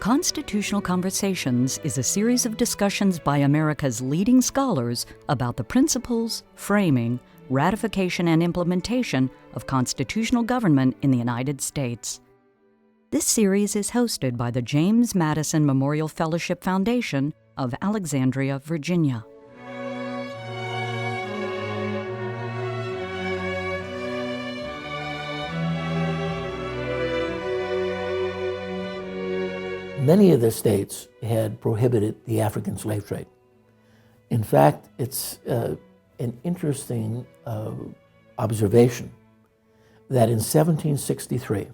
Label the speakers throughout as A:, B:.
A: Constitutional Conversations is a series of discussions by America's leading scholars about the principles, framing, ratification, and implementation of constitutional government in the United States. This series is hosted by the James Madison Memorial Fellowship Foundation of Alexandria, Virginia.
B: Many of the states had prohibited the African slave trade. In fact, it's an interesting observation that in 1763,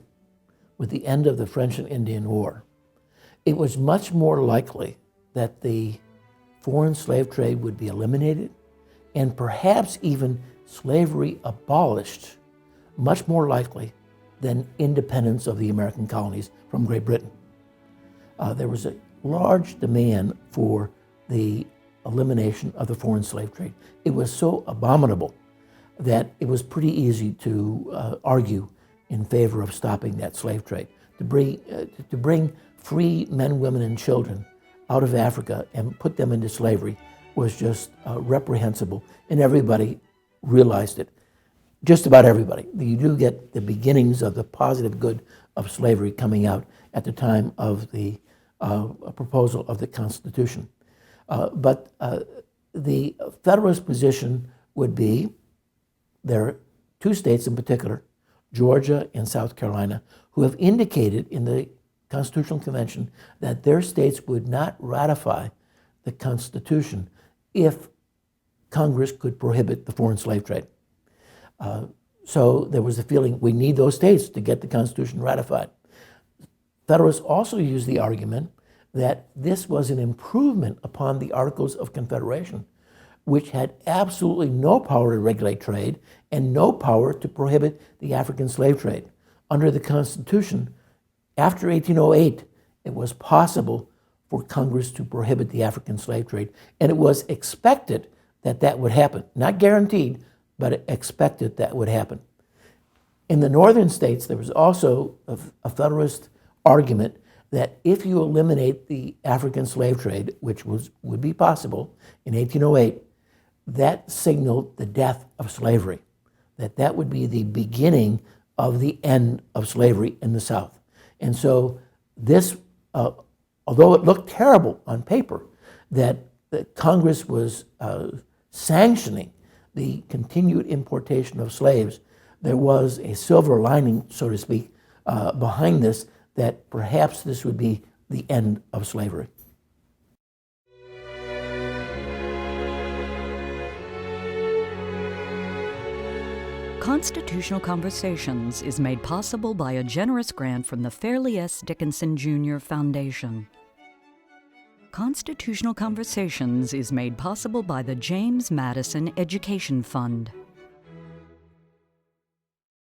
B: with the end of the French and Indian War, it was much more likely that the foreign slave trade would be eliminated and perhaps even slavery abolished, much more likely than independence of the American colonies from Great Britain. There was a large demand for the elimination of the foreign slave trade. It was so abominable that it was pretty easy to argue in favor of stopping that slave trade. To bring free men, women, and children out of Africa and put them into slavery was just reprehensible, and everybody realized it. Just about everybody. You do get the beginnings of the positive good of slavery coming out at the time of the proposal of the Constitution. But the Federalist position would be, there are two states in particular, Georgia and South Carolina, who have indicated in the Constitutional Convention that their states would not ratify the Constitution if Congress could prohibit the foreign slave trade. So there was a feeling we need those states to get the Constitution ratified. Federalists also used the argument that this was an improvement upon the Articles of Confederation, which had absolutely no power to regulate trade and no power to prohibit the African slave trade. Under the Constitution, after 1808, it was possible for Congress to prohibit the African slave trade, and it was expected that that would happen. Not guaranteed, but expected that would happen. In the northern states, there was also a Federalist argument that if you eliminate the African slave trade, which would be possible in 1808, that signaled the death of slavery, that would be the beginning of the end of slavery in the South. And so this, although it looked terrible on paper, that Congress was sanctioning the continued importation of slaves, there was a silver lining, so to speak, behind this, that perhaps this would be the end of slavery.
A: Constitutional Conversations is made possible by a generous grant from the Fairleigh S. Dickinson Jr. Foundation. Constitutional Conversations is made possible by the James Madison Education Fund.